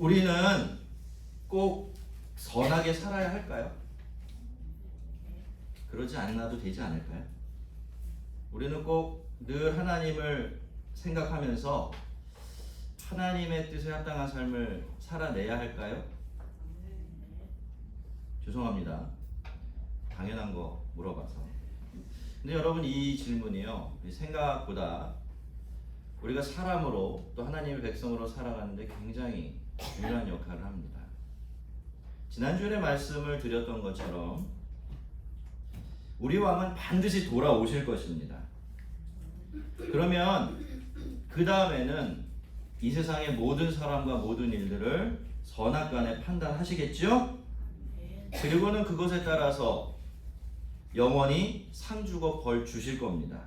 우리는 꼭 선하게 살아야 할까요? 그러지 않아도 되지 않을까요? 우리는 꼭 늘 하나님을 생각하면서 하나님의 뜻에 합당한 삶을 살아내야 할까요? 죄송합니다. 당연한 거 물어봐서. 근데 여러분, 이 질문이요, 생각보다 우리가 사람으로 또 하나님의 백성으로 살아가는데 굉장히 중요한 역할을 합니다. 지난주에 말씀을 드렸던 것처럼 우리 왕은 반드시 돌아오실 것입니다. 그러면 그 다음에는 이 세상의 모든 사람과 모든 일들을 선악간에 판단하시겠죠? 그리고는 그것에 따라서 영원히 상 주고 벌 주실 겁니다.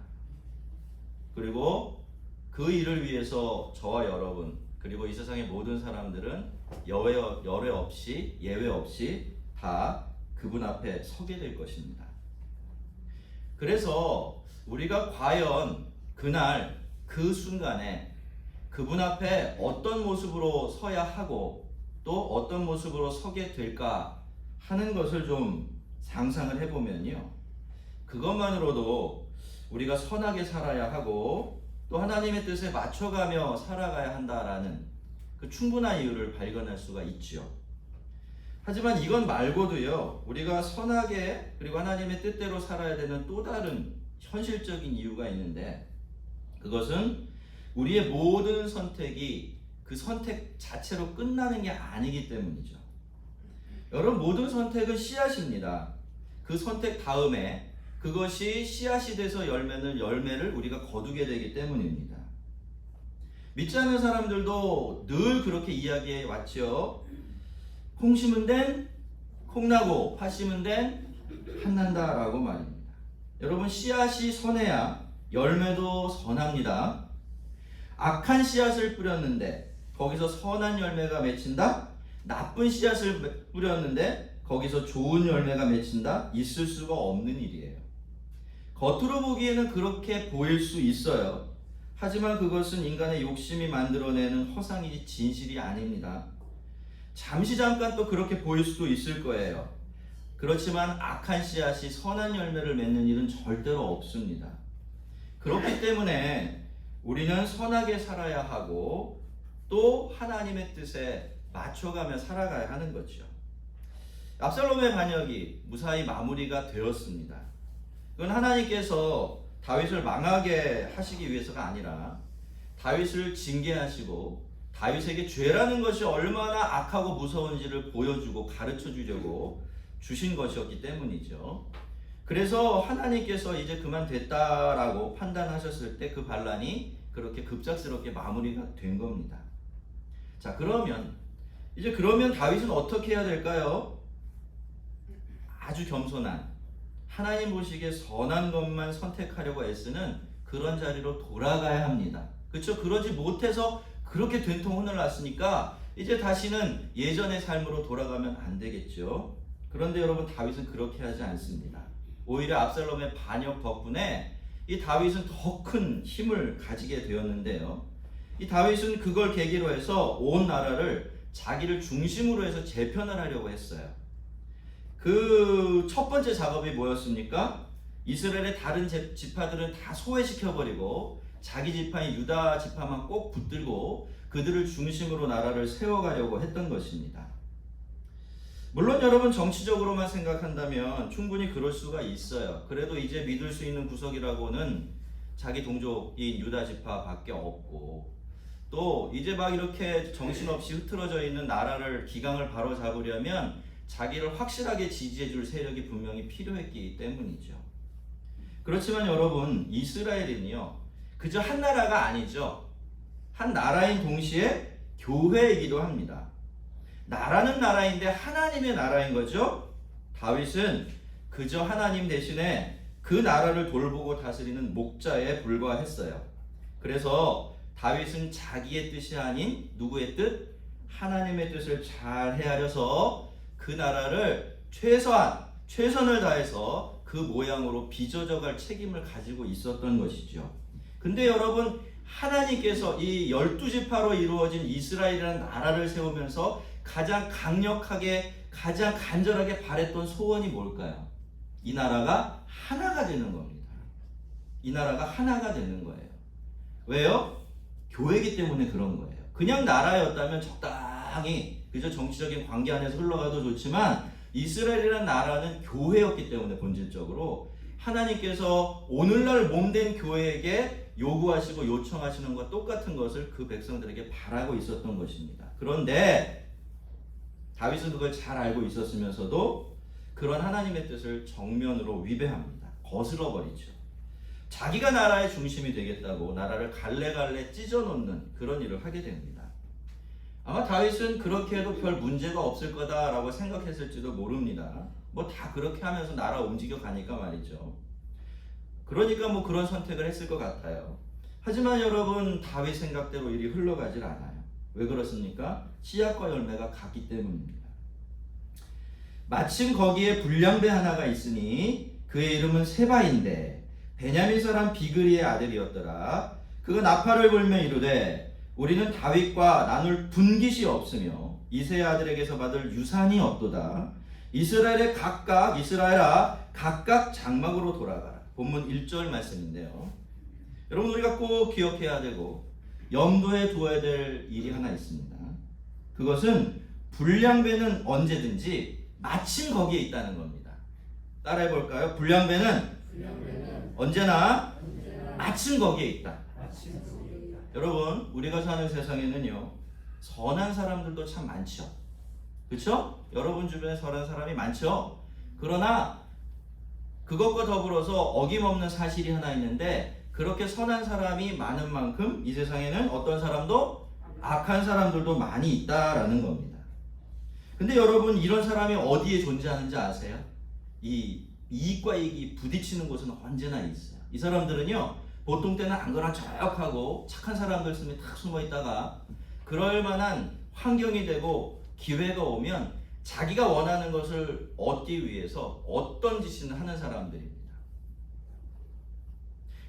그리고 그 일을 위해서 저와 여러분, 그리고 이 세상의 모든 사람들은 예외 없이 다 그분 앞에 서게 될 것입니다. 그래서 우리가 과연 그날 그 순간에 그분 앞에 어떤 모습으로 서야 하고 또 어떤 모습으로 서게 될까 하는 것을 좀 상상을 해보면요, 그것만으로도 우리가 선하게 살아야 하고 또 하나님의 뜻에 맞춰가며 살아가야 한다라는 그 충분한 이유를 발견할 수가 있죠. 하지만 이건 말고도요, 우리가 선하게 그리고 하나님의 뜻대로 살아야 되는 또 다른 현실적인 이유가 있는데, 그것은 우리의 모든 선택이 그 선택 자체로 끝나는 게 아니기 때문이죠. 여러분, 모든 선택은 씨앗입니다. 그 선택 다음에 그것이 씨앗이 돼서 열매를 우리가 거두게 되기 때문입니다. 믿지 않는 사람들도 늘 그렇게 이야기해 왔죠. 콩 심은 데는 콩 나고 팥 심은 데는 팥 난다라고 말입니다. 여러분, 씨앗이 선해야 열매도 선합니다. 악한 씨앗을 뿌렸는데 거기서 선한 열매가 맺힌다? 나쁜 씨앗을 뿌렸는데 거기서 좋은 열매가 맺힌다? 있을 수가 없는 일이에요. 겉으로 보기에는 그렇게 보일 수 있어요. 하지만 그것은 인간의 욕심이 만들어내는 허상이지 진실이 아닙니다. 잠깐 또 그렇게 보일 수도 있을 거예요. 그렇지만 악한 씨앗이 선한 열매를 맺는 일은 절대로 없습니다. 그렇기 때문에 우리는 선하게 살아야 하고 또 하나님의 뜻에 맞춰가며 살아가야 하는 거죠. 압살롬의 반역이 무사히 마무리가 되었습니다. 그건 하나님께서 다윗을 망하게 하시기 위해서가 아니라 다윗을 징계하시고 다윗에게 죄라는 것이 얼마나 악하고 무서운지를 보여주고 가르쳐 주려고 주신 것이었기 때문이죠. 그래서 하나님께서 이제 그만 됐다라고 판단하셨을 때 그 반란이 그렇게 급작스럽게 마무리가 된 겁니다. 자, 그러면 다윗은 어떻게 해야 될까요? 아주 겸손한, 하나님 보시기에 선한 것만 선택하려고 애쓰는 그런 자리로 돌아가야 합니다. 그렇죠? 그러지 못해서 그렇게 된통 혼을 났으니까 이제 다시는 예전의 삶으로 돌아가면 안 되겠죠. 그런데 여러분, 다윗은 그렇게 하지 않습니다. 오히려 압살롬의 반역 덕분에 이 다윗은 더 큰 힘을 가지게 되었는데요. 이 다윗은 그걸 계기로 해서 온 나라를 자기를 중심으로 해서 재편을 하려고 했어요. 그 첫 번째 작업이 뭐였습니까? 이스라엘의 다른 지파들은 다 소외시켜버리고 자기 지파인 유다 지파만 꼭 붙들고 그들을 중심으로 나라를 세워가려고 했던 것입니다. 물론 여러분, 정치적으로만 생각한다면 충분히 그럴 수가 있어요. 그래도 이제 믿을 수 있는 구석이라고는 자기 동족인 유다 지파밖에 없고, 또 이제 막 이렇게 정신없이 흐트러져 있는 나라를 기강을 바로잡으려면 자기를 확실하게 지지해줄 세력이 분명히 필요했기 때문이죠. 그렇지만 여러분, 이스라엘은요, 그저 한 나라가 아니죠. 한 나라인 동시에 교회이기도 합니다. 나라는 나라인데 하나님의 나라인 거죠. 다윗은 그저 하나님 대신에 그 나라를 돌보고 다스리는 목자에 불과했어요. 그래서 다윗은 자기의 뜻이 아닌 누구의 뜻? 하나님의 뜻을 잘 헤아려서 그 나라를 최선을 다해서 그 모양으로 빚어져갈 책임을 가지고 있었던 것이죠. 근데 여러분, 하나님께서 이 12지파로 이루어진 이스라엘이라는 나라를 세우면서 가장 강력하게 가장 간절하게 바랬던 소원이 뭘까요? 이 나라가 하나가 되는 겁니다. 이 나라가 하나가 되는 거예요. 왜요? 교회이기 때문에 그런 거예요. 그냥 나라였다면 적당히 그저 정치적인 관계 안에서 흘러가도 좋지만 이스라엘이라는 나라는 교회였기 때문에 본질적으로 하나님께서 오늘날 몸된 교회에게 요구하시고 요청하시는 것과 똑같은 것을 그 백성들에게 바라고 있었던 것입니다. 그런데 다윗은 그걸 잘 알고 있었으면서도 그런 하나님의 뜻을 정면으로 위배합니다. 거스러버리죠. 자기가 나라의 중심이 되겠다고 나라를 갈래갈래 찢어놓는 그런 일을 하게 됩니다. 아마 다윗은 그렇게 해도 별 문제가 없을 거다라고 생각했을지도 모릅니다. 뭐 다 그렇게 하면서 나라 움직여 가니까 말이죠. 그러니까 뭐 그런 선택을 했을 것 같아요. 하지만 여러분, 다윗 생각대로 일이 흘러가질 않아요. 왜 그렇습니까? 씨앗과 열매가 같기 때문입니다. 마침 거기에 불량배 하나가 있으니 그의 이름은 세바인데 베냐민 사람 비그리의 아들이었더라. 그가 나팔을 불며 이르되 우리는 다윗과 나눌 분깃이 없으며 이새의 아들에게서 받을 유산이 없도다. 이스라엘아 각각 장막으로 돌아가라. 본문 1절 말씀인데요. 여러분, 우리가 꼭 기억해야 되고 염두에 두어야 될 일이 하나 있습니다. 그것은 불량배는 언제든지 마침 거기에 있다는 겁니다. 따라해 볼까요? 불량배는 언제나 마침 거기에 있다. 여러분, 우리가 사는 세상에는요, 선한 사람들도 참 많죠. 그렇죠? 여러분 주변에 선한 사람이 많죠. 그러나 그것과 더불어서 어김없는 사실이 하나 있는데, 그렇게 선한 사람이 많은 만큼 이 세상에는 어떤 사람도 악한 사람들도 많이 있다라는 겁니다. 근데 여러분, 이런 사람이 어디에 존재하는지 아세요? 이 이익과 이익이 부딪히는 곳은 언제나 있어요. 이 사람들은요, 보통 때는 안 그런 척하고 착한 사람들 숨에 탁 숨어 있다가 그럴 만한 환경이 되고 기회가 오면 자기가 원하는 것을 얻기 위해서 어떤 짓을 하는 사람들입니다.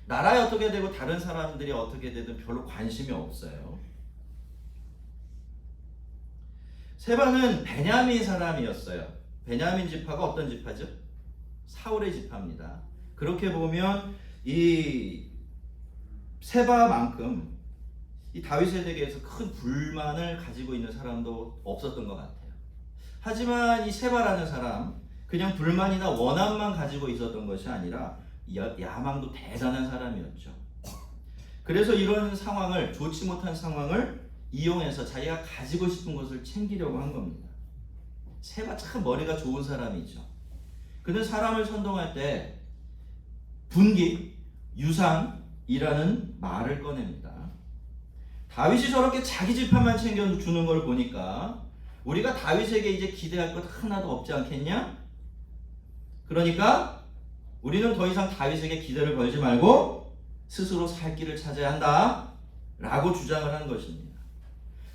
나라에 어떻게 되고 다른 사람들이 어떻게 되든 별로 관심이 없어요. 세바는 베냐민 사람이었어요. 베냐민 지파가 어떤 지파죠? 사울의 지파입니다. 그렇게 보면 이 세바만큼 이 다윗에 대해서 큰 불만을 가지고 있는 사람도 없었던 것 같아요. 하지만 이 세바라는 사람, 그냥 불만이나 원한만 가지고 있었던 것이 아니라 야망도 대단한 사람이었죠. 그래서 이런 상황을, 좋지 못한 상황을 이용해서 자기가 가지고 싶은 것을 챙기려고 한 겁니다. 세바 참 머리가 좋은 사람이죠. 그는 사람을 선동할 때 분깃, 유산이라는 말을 꺼냅니다. 다윗이 저렇게 자기 지파만 챙겨주는 걸 보니까 우리가 다윗에게 이제 기대할 것 하나도 없지 않겠냐? 그러니까 우리는 더 이상 다윗에게 기대를 걸지 말고 스스로 살 길을 찾아야 한다 라고 주장을 하는 것입니다.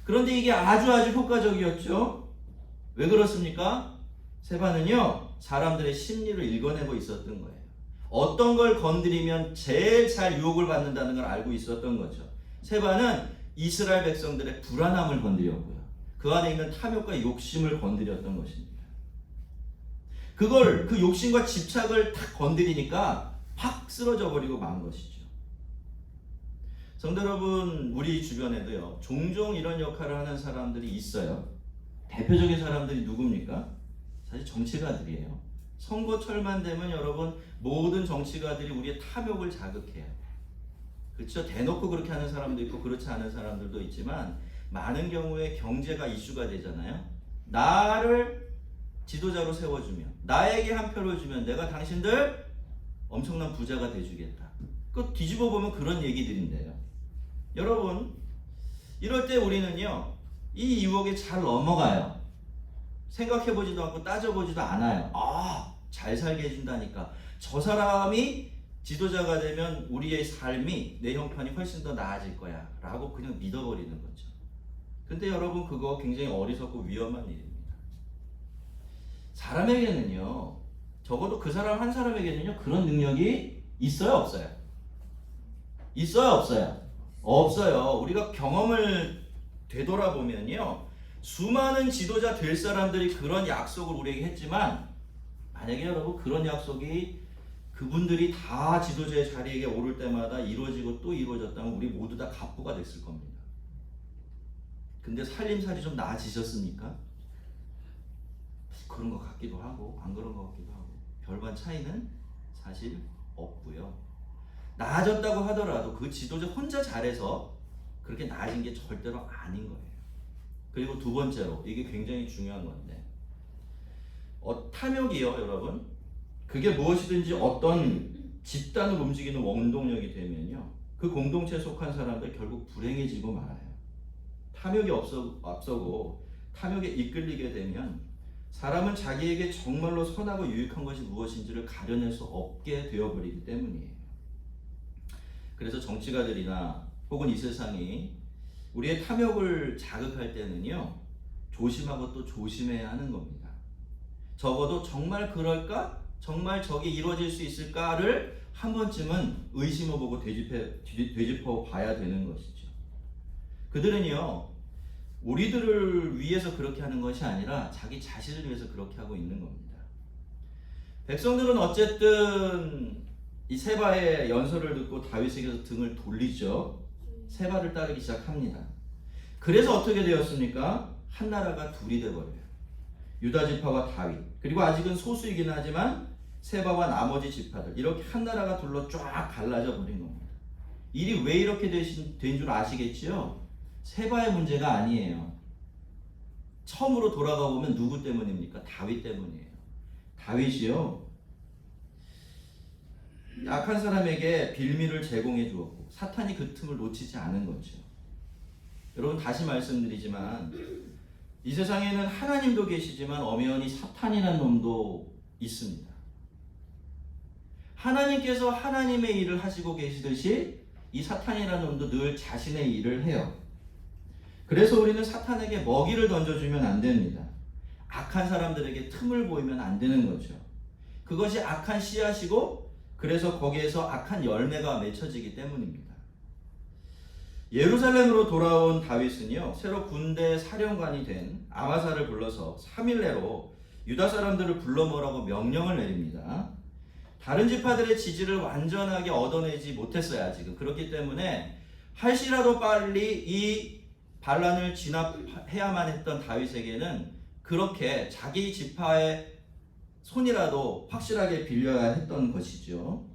그런데 이게 아주 효과적이었죠. 왜 그렇습니까? 세바는요, 사람들의 심리를 읽어내고 있었던 거예요. 어떤 걸 건드리면 제일 잘 유혹을 받는다는 걸 알고 있었던 거죠. 세바는 이스라엘 백성들의 불안함을 건드렸고요, 그 안에 있는 탐욕과 욕심을 건드렸던 것입니다. 그 욕심과 집착을 탁 건드리니까 팍 쓰러져 버리고 만 것이죠. 성도 여러분, 우리 주변에도요, 종종 이런 역할을 하는 사람들이 있어요. 대표적인 사람들이 누굽니까? 사실 정치가들이에요. 선거철만 되면 여러분, 모든 정치가들이 우리의 탐욕을 자극해요. 그렇죠? 대놓고 그렇게 하는 사람도 있고 그렇지 않은 사람들도 있지만 많은 경우에 경제가 이슈가 되잖아요. 나를 지도자로 세워주면, 나에게 한 표를 주면 내가 당신들 엄청난 부자가 돼주겠다. 그 뒤집어 보면 그런 얘기들인데요. 여러분, 이럴 때 우리는요, 이 유혹에 잘 넘어가요. 생각해보지도 않고 따져보지도 않아요. 잘 살게 해준다니까. 저 사람이 지도자가 되면 우리의 삶이, 내 형편이 훨씬 더 나아질 거야 라고 그냥 믿어버리는 거죠. 근데 여러분, 그거 굉장히 어리석고 위험한 일입니다. 사람에게는요, 적어도 그 사람 한 사람에게는요, 그런 능력이 있어요, 없어요? 있어요, 없어요? 없어요. 우리가 경험을 되돌아보면요, 수많은 지도자 될 사람들이 그런 약속을 우리에게 했지만, 만약에 여러분 그런 약속이 그분들이 다 지도자의 자리에 오를 때마다 이루어지고 또 이루어졌다면 우리 모두 다 갑부가 됐을 겁니다. 근데 살림살이 좀 나아지셨습니까? 그런 것 같기도 하고 안 그런 것 같기도 하고 별반 차이는 사실 없고요. 나아졌다고 하더라도 그 지도자 혼자 잘해서 그렇게 나아진 게 절대로 아닌 거예요. 그리고 두 번째로, 이게 굉장히 중요한 건데, 탐욕이요 여러분, 그게 무엇이든지 어떤 집단을 움직이는 원동력이 되면요, 그 공동체에 속한 사람들 결국 불행해지고 말아요. 탐욕이 앞서고 탐욕에 이끌리게 되면 사람은 자기에게 정말로 선하고 유익한 것이 무엇인지를 가려낼 수 없게 되어버리기 때문이에요. 그래서 정치가들이나 혹은 이 세상이 우리의 탐욕을 자극할 때는요, 조심하고 또 조심해야 하는 겁니다. 적어도 정말 그럴까? 정말 저게 이루어질 수 있을까를 한 번쯤은 의심해보고 되짚어 봐야 되는 것이죠. 그들은요, 우리들을 위해서 그렇게 하는 것이 아니라 자기 자신을 위해서 그렇게 하고 있는 겁니다. 백성들은 어쨌든 이 세바의 연설을 듣고 다윗에게서 등을 돌리죠. 세바를 따르기 시작합니다. 그래서 어떻게 되었습니까? 한 나라가 둘이 돼버려요. 유다 지파와 다윗, 그리고 아직은 소수이긴 하지만 세바와 나머지 지파들, 이렇게 한 나라가 둘로 쫙 갈라져 버린 겁니다. 일이 왜 이렇게 된 줄 아시겠지요? 세바의 문제가 아니에요. 처음으로 돌아가 보면 누구 때문입니까? 다윗 때문이에요. 다윗이요, 약한 사람에게 빌미를 제공해 주었고 사탄이 그 틈을 놓치지 않은 거죠. 여러분, 다시 말씀드리지만 이 세상에는 하나님도 계시지만 엄연히 사탄이라는 놈도 있습니다. 하나님께서 하나님의 일을 하시고 계시듯이 이 사탄이라는 놈도 늘 자신의 일을 해요. 그래서 우리는 사탄에게 먹이를 던져주면 안 됩니다. 악한 사람들에게 틈을 보이면 안 되는 거죠. 그것이 악한 씨앗이고, 그래서 거기에서 악한 열매가 맺혀지기 때문입니다. 예루살렘으로 돌아온 다윗은요, 새로 군대 사령관이 된 아마사를 불러서 3일 내로 유다 사람들을 불러 모으라고 명령을 내립니다. 다른 지파들의 지지를 완전하게 얻어내지 못했어요, 아직은. 그렇기 때문에 할시라도 빨리 이 반란을 진압해야만 했던 다윗에게는 그렇게 자기 지파의 손이라도 확실하게 빌려야 했던 것이죠.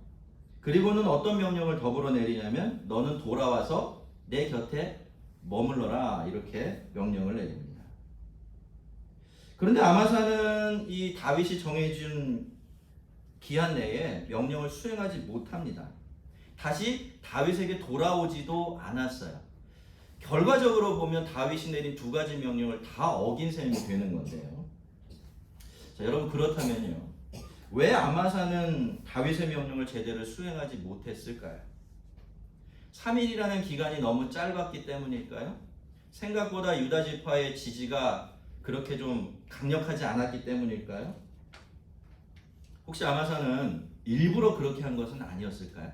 그리고는 어떤 명령을 더불어 내리냐면, 너는 돌아와서 내 곁에 머물러라, 이렇게 명령을 내립니다. 그런데 아마사는 이 다윗이 정해준 기한 내에 명령을 수행하지 못합니다. 다시 다윗에게 돌아오지도 않았어요. 결과적으로 보면 다윗이 내린 두 가지 명령을 다 어긴 셈이 되는 건데요. 자, 여러분, 그렇다면요, 왜 아마사는 다윗의 명령을 제대로 수행하지 못했을까요? 3일이라는 기간이 너무 짧았기 때문일까요? 생각보다 유다 지파의 지지가 그렇게 좀 강력하지 않았기 때문일까요? 혹시 아마사는 일부러 그렇게 한 것은 아니었을까요?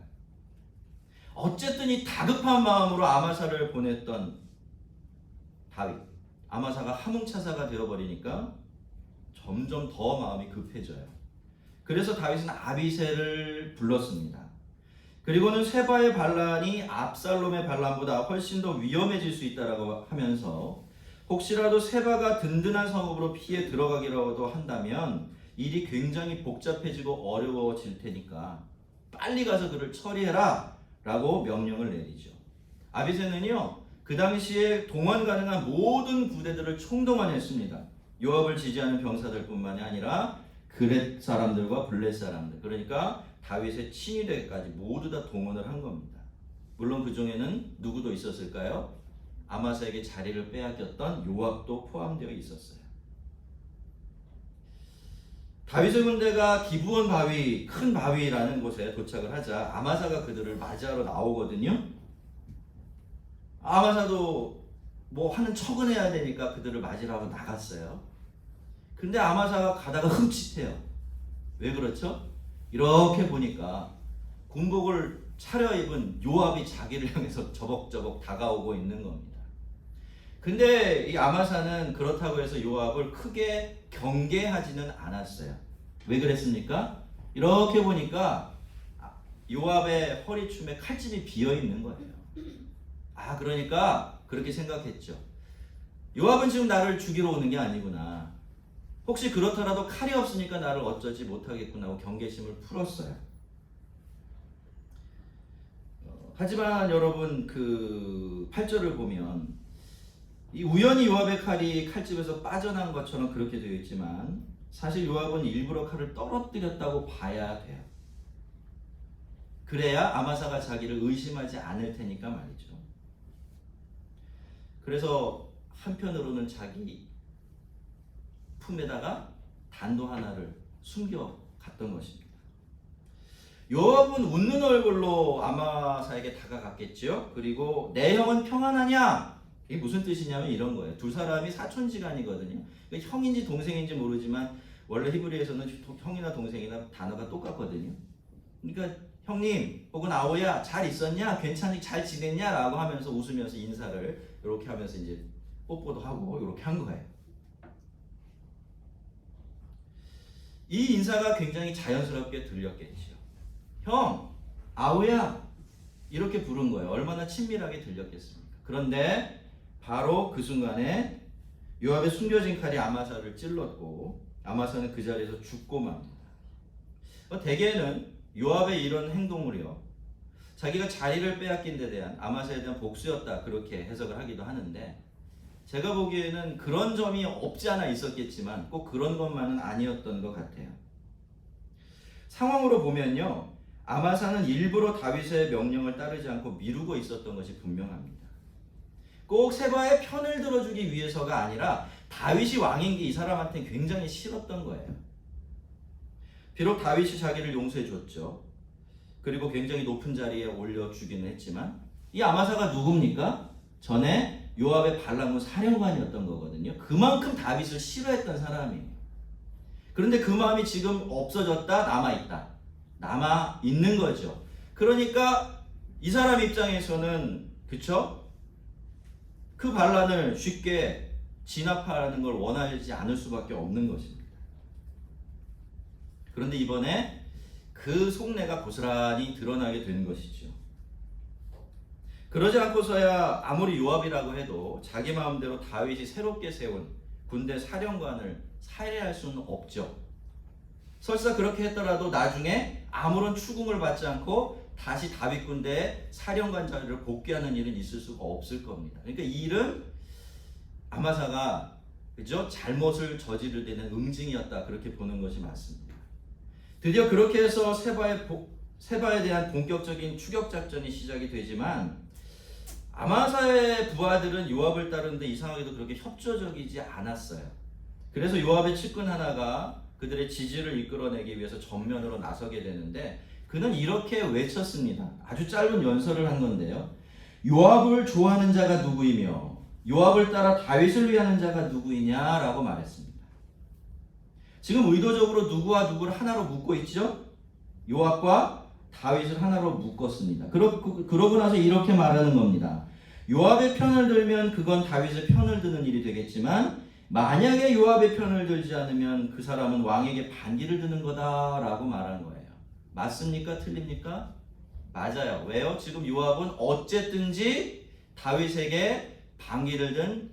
어쨌든 이 다급한 마음으로 아마사를 보냈던 다윗, 아마사가 하몽차사가 되어버리니까 점점 더 마음이 급해져요. 그래서 다윗은 아비새를 불렀습니다. 그리고는 세바의 반란이 압살롬의 반란보다 훨씬 더 위험해질 수 있다라고 하면서, 혹시라도 세바가 든든한 성읍으로 피해 들어가기라도 한다면 일이 굉장히 복잡해지고 어려워질 테니까 빨리 가서 그를 처리해라 라고 명령을 내리죠. 아비새는요, 그 당시에 동원 가능한 모든 부대들을 총동원했습니다. 요압을 지지하는 병사들뿐만이 아니라 그렛 사람들과 블렛 사람들, 그러니까 다윗의 친위대까지 모두 다 동원을 한 겁니다. 물론 그 중에는 누구도 있었을까요? 아마사에게 자리를 빼앗겼던 요압도 포함되어 있었어요. 다윗의 군대가 기브온 바위, 큰 바위라는 곳에 도착을 하자 아마사가 그들을 맞이하러 나오거든요. 아마사도 뭐 하는 척은 해야 되니까 그들을 맞이하러 하고 나갔어요. 근데 아마사가 가다가 흠칫해요. 왜 그렇죠? 이렇게 보니까 군복을 차려입은 요압이 자기를 향해서 저벅저벅 다가오고 있는 겁니다. 근데 이 아마사는 그렇다고 해서 요압을 크게 경계하지는 않았어요. 왜 그랬습니까? 이렇게 보니까 요압의 허리춤에 칼집이 비어 있는 거예요. 그러니까 그렇게 생각했죠. 요압은 지금 나를 죽이러 오는 게 아니구나. 혹시 그렇더라도 칼이 없으니까 나를 어쩌지 못하겠구나 하고 경계심을 풀었어요. 하지만 여러분 그 8절을 보면 이 우연히 요압의 칼이 칼집에서 빠져난 것처럼 그렇게 되어 있지만 사실 요압은 일부러 칼을 떨어뜨렸다고 봐야 돼요. 그래야 아마사가 자기를 의심하지 않을 테니까 말이죠. 그래서 한편으로는 자기 품에다가 단도 하나를 숨겨 갔던 것입니다. 요압은 웃는 얼굴로 아마사에게 다가갔겠죠. 그리고 내 형은 평안하냐? 이게 무슨 뜻이냐면 이런 거예요. 두 사람이 사촌지간이거든요. 그러니까 형인지 동생인지 모르지만 원래 히브리에서는 형이나 동생이나 단어가 똑같거든요. 그러니까 형님 혹은 아오야 잘 있었냐? 괜찮니? 잘 지냈냐? 라고 하면서 웃으면서 인사를 이렇게 하면서 이제 뽀뽀도 하고 이렇게 한 거예요. 이 인사가 굉장히 자연스럽게 들렸겠죠. 형, 아오야 이렇게 부른 거예요. 얼마나 친밀하게 들렸겠습니까? 그런데 바로 그 순간에 요압의 숨겨진 칼이 아마사를 찔렀고 아마사는 그 자리에서 죽고 맙니다. 대개는 요압의 이런 행동을요, 자기가 자리를 빼앗긴 데 대한 아마사에 대한 복수였다 그렇게 해석을 하기도 하는데 제가 보기에는 그런 점이 없지 않아 있었겠지만 꼭 그런 것만은 아니었던 것 같아요. 상황으로 보면요, 아마사는 일부러 다윗의 명령을 따르지 않고 미루고 있었던 것이 분명합니다. 꼭 세바의 편을 들어주기 위해서가 아니라 다윗이 왕인 게 이 사람한테는 굉장히 싫었던 거예요. 비록 다윗이 자기를 용서해 줬죠. 그리고 굉장히 높은 자리에 올려주기는 했지만 이 아마사가 누굽니까? 전에 요압의 반란군 사령관이었던 거거든요. 그만큼 다윗을 싫어했던 사람이에요. 그런데 그 마음이 지금 없어졌다, 남아있다. 남아있는 거죠. 그러니까 이 사람 입장에서는 그쵸? 그 반란을 쉽게 진압하는 걸 원하지 않을 수밖에 없는 것입니다. 그런데 이번에 그 속내가 고스란히 드러나게 된 것이죠. 그러지 않고서야 아무리 요압이라고 해도 자기 마음대로 다윗이 새롭게 세운 군대 사령관을 살해할 수는 없죠. 설사 그렇게 했더라도 나중에 아무런 추궁을 받지 않고 다시 다윗 군대의 사령관 자리를 복귀하는 일은 있을 수가 없을 겁니다. 그러니까 이 일은 아마사가 그죠? 잘못을 저지를 때는 응징이었다 그렇게 보는 것이 맞습니다. 드디어 그렇게 해서 세바에 대한 본격적인 추격 작전이 시작이 되지만 아마사의 부하들은 요압을 따르는데 이상하게도 그렇게 협조적이지 않았어요. 그래서 요압의 측근 하나가 그들의 지지를 이끌어내기 위해서 전면으로 나서게 되는데 그는 이렇게 외쳤습니다. 아주 짧은 연설을 한 건데요. 요압을 좋아하는 자가 누구이며 요압을 따라 다윗을 위하는 자가 누구이냐라고 말했습니다. 지금 의도적으로 누구와 누구를 하나로 묶고 있죠? 요압과 다윗을 하나로 묶었습니다. 그러고 나서 이렇게 말하는 겁니다. 요압의 편을 들면 그건 다윗의 편을 드는 일이 되겠지만 만약에 요압의 편을 들지 않으면 그 사람은 왕에게 반기를 드는 거다라고 말한 거예요. 맞습니까? 틀립니까? 맞아요. 왜요? 지금 요압은 어쨌든지 다윗에게 반기를 든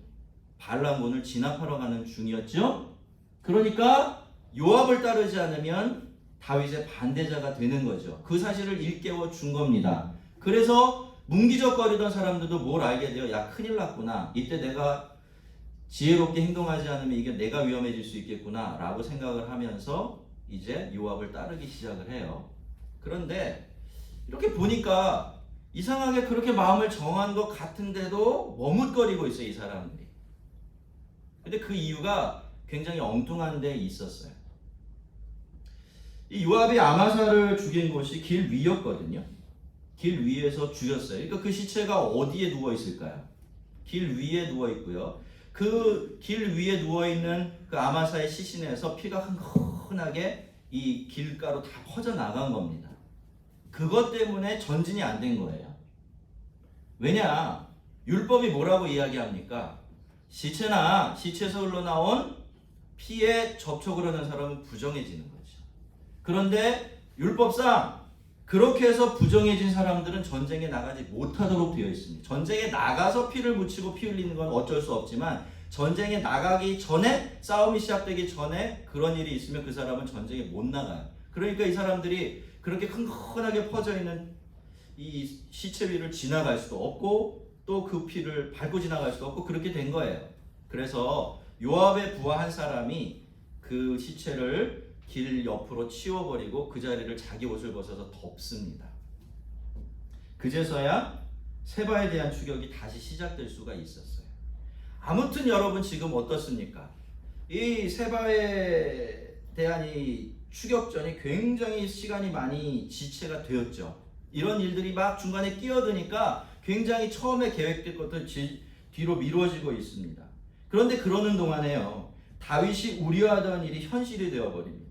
반란군을 진압하러 가는 중이었죠. 그러니까 요압을 따르지 않으면 다윗의 반대자가 되는 거죠. 그 사실을 일깨워 준 겁니다. 그래서 문기적거리던 사람들도 뭘 알게 돼요? 야, 큰일 났구나. 이때 내가 지혜롭게 행동하지 않으면 이게 내가 위험해질 수 있겠구나 라고 생각을 하면서 이제 요압을 따르기 시작을 해요. 그런데 이렇게 보니까 이상하게 그렇게 마음을 정한 것 같은데도 머뭇거리고 있어요, 이 사람들이. 근데 그 이유가 굉장히 엉뚱한 데 있었어요. 이 요압이 아마사를 죽인 곳이 길 위였거든요. 길 위에서 죽였어요. 그러니까 그 시체가 어디에 누워 있을까요? 길 위에 누워 있고요. 그 길 위에 누워 있는 그 아마사의 시신에서 피가 흔하게 이 길가로 다 퍼져 나간 겁니다. 그것 때문에 전진이 안 된 거예요. 왜냐? 율법이 뭐라고 이야기합니까? 시체나 시체에서 흘러나온 피에 접촉을 하는 사람은 부정해지는 거죠. 그런데 율법상 그렇게 해서 부정해진 사람들은 전쟁에 나가지 못하도록 되어 있습니다. 전쟁에 나가서 피를 묻히고 피 흘리는 건 어쩔 수 없지만 전쟁에 나가기 전에, 싸움이 시작되기 전에 그런 일이 있으면 그 사람은 전쟁에 못 나가요. 그러니까 이 사람들이 그렇게 흥건하게 퍼져 있는 이 시체 위를 지나갈 수도 없고 또 그 피를 밟고 지나갈 수도 없고 그렇게 된 거예요. 그래서 요압의 부하 한 사람이 그 시체를 길 옆으로 치워버리고 그 자리를 자기 옷을 벗어서 덮습니다. 그제서야 세바에 대한 추격이 다시 시작될 수가 있었어요. 아무튼 여러분 지금 어떻습니까? 이 세바에 대한 이 추격전이 굉장히 시간이 많이 지체가 되었죠. 이런 일들이 막 중간에 끼어드니까 굉장히 처음에 계획된 것도 뒤로 미뤄지고 있습니다. 그런데 그러는 동안에요, 다윗이 우려하던 일이 현실이 되어버립니다.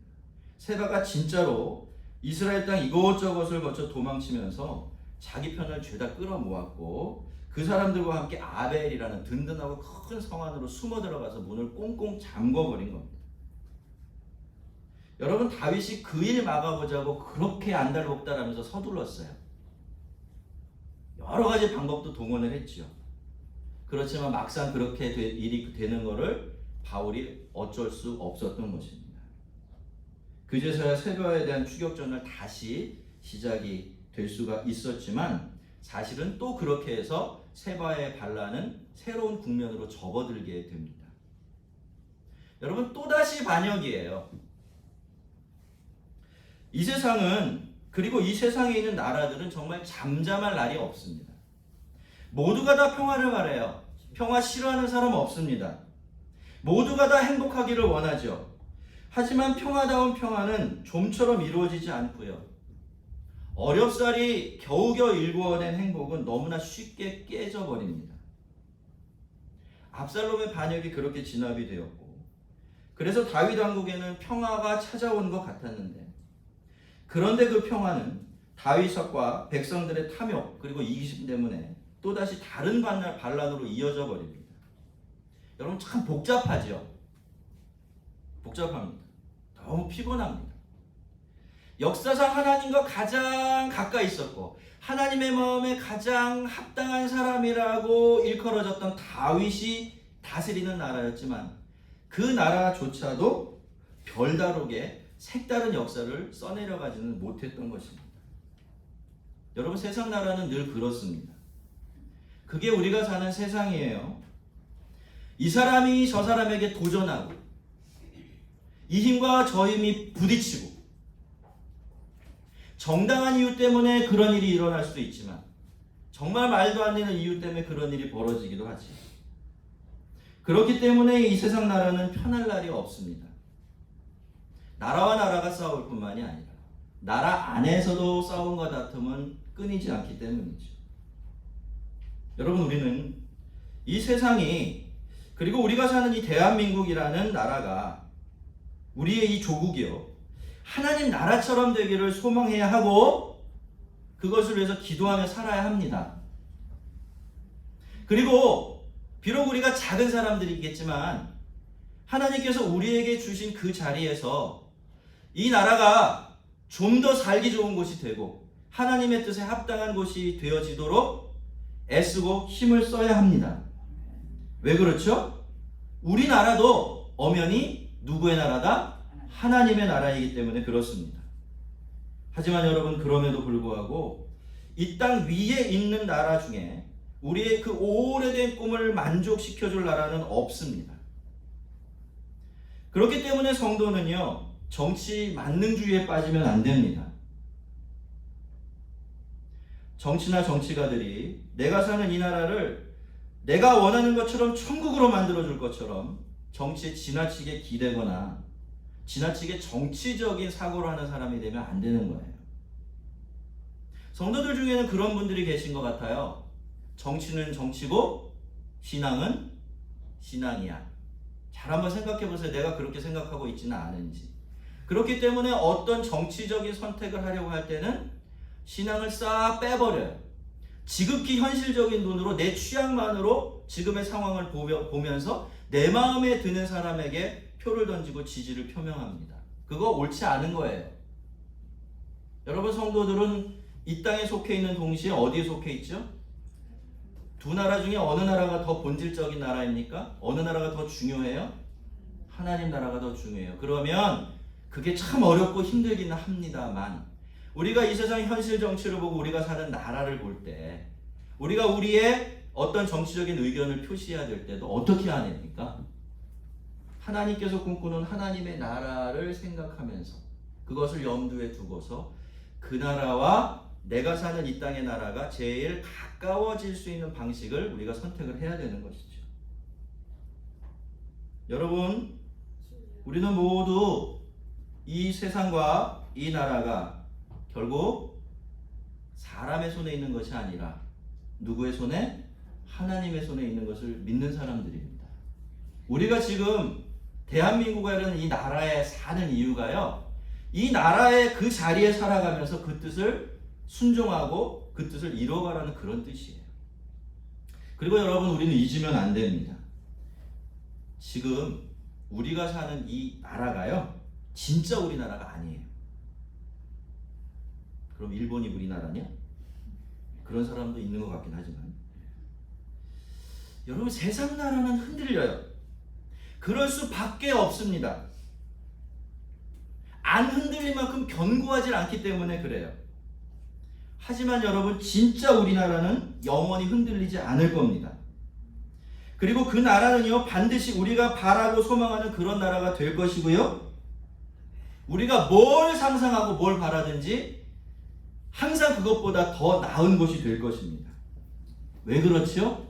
세바가 진짜로 이스라엘 땅 이것저것을 거쳐 도망치면서 자기 편을 죄다 끌어모았고 그 사람들과 함께 아벨이라는 든든하고 큰 성 안으로 숨어 들어가서 문을 꽁꽁 잠궈버린 겁니다. 여러분, 다윗이 그 일 막아보자고 그렇게 안달복달하면서 서둘렀어요. 여러 가지 방법도 동원을 했죠. 그렇지만 막상 그렇게 일이 되는 것을 바울이 어쩔 수 없었던 것입니다. 그제서야 세바에 대한 추격전을 다시 시작이 될 수가 있었지만 사실은 또 그렇게 해서 세바의 반란은 새로운 국면으로 접어들게 됩니다. 여러분, 또다시 반역이에요. 이 세상은, 그리고 이 세상에 있는 나라들은 정말 잠잠할 날이 없습니다. 모두가 다 평화를 바라요. 평화 싫어하는 사람 없습니다. 모두가 다 행복하기를 원하죠. 하지만 평화다운 평화는 좀처럼 이루어지지 않고요. 어렵사리 겨우겨우 일구어낸 행복은 너무나 쉽게 깨져버립니다. 압살롬의 반역이 그렇게 진압이 되었고, 그래서 다윗 왕국에는 평화가 찾아온 것 같았는데, 그런데 그 평화는 다윗과 백성들의 탐욕 그리고 이기심 때문에 또다시 다른 반란으로 이어져 버립니다. 여러분, 참 복잡하죠? 복잡합니다. 너무 피곤합니다. 역사상 하나님과 가장 가까이 있었고 하나님의 마음에 가장 합당한 사람이라고 일컬어졌던 다윗이 다스리는 나라였지만 그 나라조차도 별다르게 색다른 역사를 써내려가지는 못했던 것입니다. 여러분, 세상 나라는 늘 그렇습니다. 그게 우리가 사는 세상이에요. 이 사람이 저 사람에게 도전하고 이 힘과 저 힘이 부딪히고 정당한 이유 때문에 그런 일이 일어날 수도 있지만 정말 말도 안 되는 이유 때문에 그런 일이 벌어지기도 하지. 그렇기 때문에 이 세상 나라는 편할 날이 없습니다. 나라와 나라가 싸울 뿐만이 아니라 나라 안에서도 싸움과 다툼은 끊이지 않기 때문이죠. 여러분, 우리는 이 세상이, 그리고 우리가 사는 이 대한민국이라는 나라가, 우리의 이 조국이요, 하나님 나라처럼 되기를 소망해야 하고 그것을 위해서 기도하며 살아야 합니다. 그리고 비록 우리가 작은 사람들이겠지만 하나님께서 우리에게 주신 그 자리에서 이 나라가 좀 더 살기 좋은 곳이 되고 하나님의 뜻에 합당한 곳이 되어지도록 애쓰고 힘을 써야 합니다. 왜 그렇죠? 우리나라도 엄연히 누구의 나라다? 하나님의 나라이기 때문에 그렇습니다. 하지만 여러분, 그럼에도 불구하고 이 땅 위에 있는 나라 중에 우리의 그 오래된 꿈을 만족시켜줄 나라는 없습니다. 그렇기 때문에 성도는요, 정치 만능주의에 빠지면 안 됩니다. 정치나 정치가들이 내가 사는 이 나라를 내가 원하는 것처럼 천국으로 만들어줄 것처럼 정치에 지나치게 기대거나 지나치게 정치적인 사고를 하는 사람이 되면 안 되는 거예요. 성도들 중에는 그런 분들이 계신 것 같아요. 정치는 정치고 신앙은 신앙이야. 잘 한번 생각해 보세요. 내가 그렇게 생각하고 있지는 않은지. 그렇기 때문에 어떤 정치적인 선택을 하려고 할 때는 신앙을 싹 빼버려요. 지극히 현실적인 눈으로 내 취향만으로 지금의 상황을 보면서 내 마음에 드는 사람에게 표를 던지고 지지를 표명합니다. 그거 옳지 않은 거예요. 여러분, 성도들은 이 땅에 속해 있는 동시에 어디에 속해 있죠? 두 나라 중에 어느 나라가 더 본질적인 나라입니까? 어느 나라가 더 중요해요? 하나님 나라가 더 중요해요. 그러면 그게 참 어렵고 힘들기는 합니다만, 우리가 이 세상 현실 정치를 보고 우리가 사는 나라를 볼 때, 우리가 우리의 어떤 정치적인 의견을 표시해야 될 때도 어떻게 해야 됩니까? 하나님께서 꿈꾸는 하나님의 나라를 생각하면서 그것을 염두에 두고서 그 나라와 내가 사는 이 땅의 나라가 제일 가까워질 수 있는 방식을 우리가 선택을 해야 되는 것이죠. 여러분, 우리는 모두 이 세상과 이 나라가 결국 사람의 손에 있는 것이 아니라 누구의 손에? 하나님의 손에 있는 것을 믿는 사람들입니다. 우리가 지금 대한민국이라는 이 나라에 사는 이유가요, 이 나라의 그 자리에 살아가면서 그 뜻을 순종하고 그 뜻을 이뤄가라는 그런 뜻이에요. 그리고 여러분, 우리는 잊으면 안 됩니다. 지금 우리가 사는 이 나라가요, 진짜 우리나라가 아니에요. 그럼 일본이 우리나라냐? 그런 사람도 있는 것 같긴 하지만, 여러분, 세상 나라는 흔들려요. 그럴 수밖에 없습니다. 안 흔들릴 만큼 견고하지 않기 때문에 그래요. 하지만 여러분, 진짜 우리나라는 영원히 흔들리지 않을 겁니다. 그리고 그 나라는요, 반드시 우리가 바라고 소망하는 그런 나라가 될 것이고요, 우리가 뭘 상상하고 뭘 바라든지 항상 그것보다 더 나은 것이 될 것입니다. 왜 그렇지요?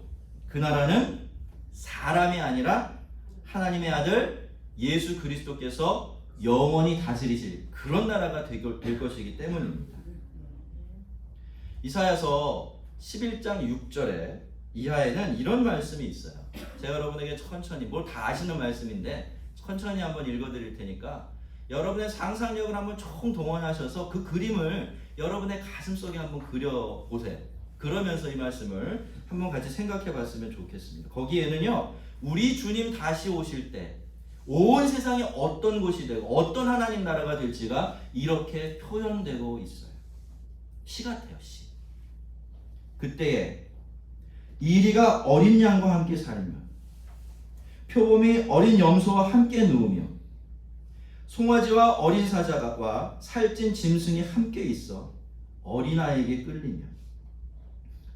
그 나라는 사람이 아니라 하나님의 아들 예수 그리스도께서 영원히 다스리실 그런 나라가 될 것이기 때문입니다. 이사야서 11장 6절에 이하에는 이런 말씀이 있어요. 제가 여러분에게 천천히, 뭘 다 아시는 말씀인데 천천히 한번 읽어드릴 테니까 여러분의 상상력을 한번 총동원하셔서 그 그림을 여러분의 가슴속에 한번 그려보세요. 그러면서 이 말씀을 한번 같이 생각해 봤으면 좋겠습니다. 거기에는요, 우리 주님 다시 오실 때 온 세상이 어떤 곳이 되고 어떤 하나님 나라가 될지가 이렇게 표현되고 있어요. 시 같아요, 시. 그때에 이리가 어린 양과 함께 살며 표범이 어린 염소와 함께 누우며 송아지와 어린 사자와 살찐 짐승이 함께 있어 어린아이에게 끌리며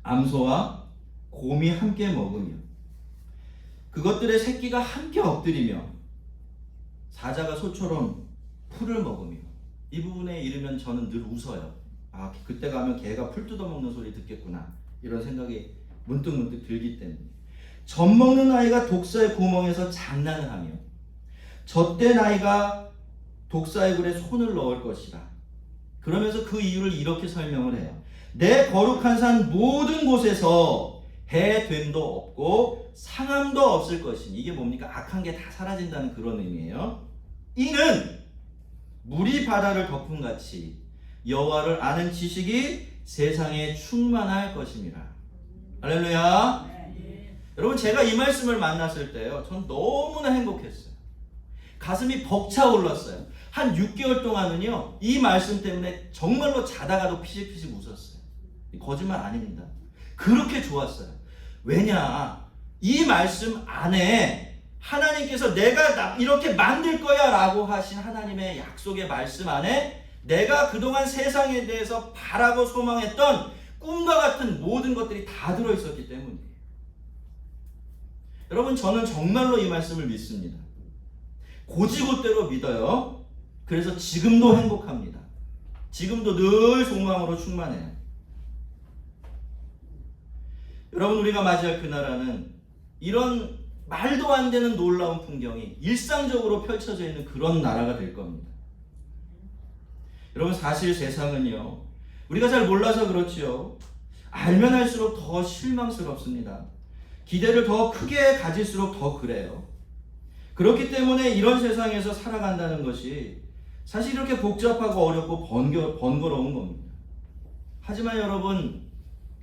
암소와 곰이 함께 먹으며 그것들의 새끼가 함께 엎드리며 사자가 소처럼 풀을 먹으며. 이 부분에 이르면 저는 늘 웃어요. 아, 그때 가면 개가 풀 뜯어먹는 소리 듣겠구나, 이런 생각이 문득문득 들기 때문에. 젖 먹는 아이가 독사의 구멍에서 장난을 하며 젖된 아이가 독사의 굴에 손을 넣을 것이라. 그러면서 그 이유를 이렇게 설명을 해요. 내 거룩한 산 모든 곳에서 해됨도 없고 상함도 없을 것이니. 이게 뭡니까? 악한 게 다 사라진다는 그런 의미예요. 이는 물이 바다를 덮은 같이 여호와를 아는 지식이 세상에 충만할 것임이라. 할렐루야. 여러분, 제가 이 말씀을 만났을 때요, 전 너무나 행복했어요. 가슴이 벅차올랐어요. 한 6개월 동안은요, 이 말씀 때문에 정말로 자다가도 피식피식 웃었어요. 거짓말 아닙니다. 그렇게 좋았어요. 왜냐, 이 말씀 안에 하나님께서 내가 이렇게 만들 거야 라고 하신 하나님의 약속의 말씀 안에 내가 그동안 세상에 대해서 바라고 소망했던 꿈과 같은 모든 것들이 다 들어있었기 때문이에요. 여러분, 저는 정말로 이 말씀을 믿습니다. 고지고대로 믿어요. 그래서 지금도 행복합니다. 지금도 늘 소망으로 충만해요. 여러분, 우리가 맞이할 그 나라는 이런 말도 안 되는 놀라운 풍경이 일상적으로 펼쳐져 있는 그런 나라가 될 겁니다. 여러분, 사실 세상은요, 우리가 잘 몰라서 그렇지요, 알면 할수록 더 실망스럽습니다. 기대를 더 크게 가질수록 더 그래요. 그렇기 때문에 이런 세상에서 살아간다는 것이 사실 이렇게 복잡하고 어렵고 번거로운 겁니다. 하지만 여러분,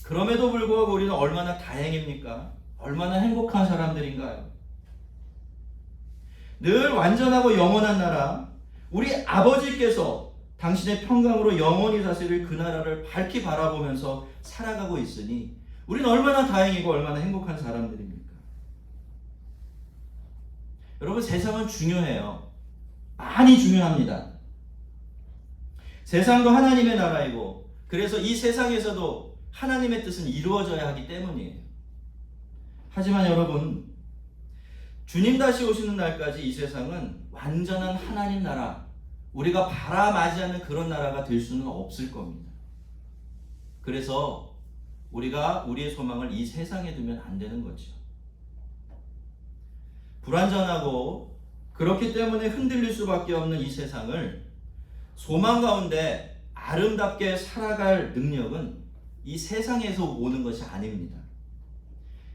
그럼에도 불구하고 우리는 얼마나 다행입니까? 얼마나 행복한 사람들인가요? 늘 완전하고 영원한 나라, 우리 아버지께서 당신의 평강으로 영원히 다스릴 그 나라를 밝히 바라보면서 살아가고 있으니 우리는 얼마나 다행이고 얼마나 행복한 사람들입니까? 여러분, 세상은 중요해요. 많이 중요합니다. 세상도 하나님의 나라이고, 그래서 이 세상에서도 하나님의 뜻은 이루어져야 하기 때문이에요. 하지만 여러분, 주님 다시 오시는 날까지 이 세상은 완전한 하나님 나라, 우리가 바라맞이하는 그런 나라가 될 수는 없을 겁니다. 그래서 우리가 우리의 소망을 이 세상에 두면 안 되는 거죠. 불완전하고 그렇기 때문에 흔들릴 수밖에 없는 이 세상을 소망 가운데 아름답게 살아갈 능력은 이 세상에서 오는 것이 아닙니다.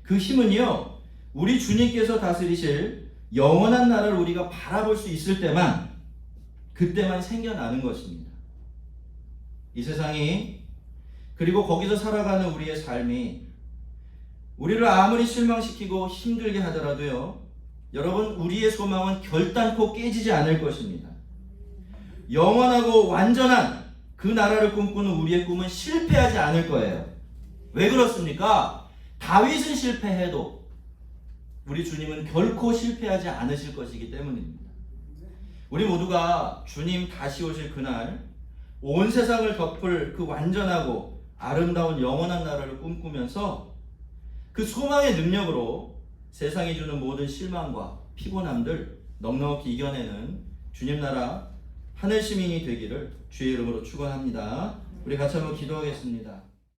그 힘은요, 우리 주님께서 다스리실 영원한 나라를 우리가 바라볼 수 있을 때만, 그때만 생겨나는 것입니다. 이 세상이, 그리고 거기서 살아가는 우리의 삶이 우리를 아무리 실망시키고 힘들게 하더라도요, 여러분, 우리의 소망은 결단코 깨지지 않을 것입니다. 영원하고 완전한 그 나라를 꿈꾸는 우리의 꿈은 실패하지 않을 거예요. 왜 그렇습니까? 다윗은 실패해도 우리 주님은 결코 실패하지 않으실 것이기 때문입니다. 우리 모두가 주님 다시 오실 그날 온 세상을 덮을 그 완전하고 아름다운 영원한 나라를 꿈꾸면서 그 소망의 능력으로 세상이 주는 모든 실망과 피곤함들 넉넉히 이겨내는 주님 나라 하늘 시민이 되기를 주의 이름으로 축원합니다. 우리 같이 한번 기도하겠습니다.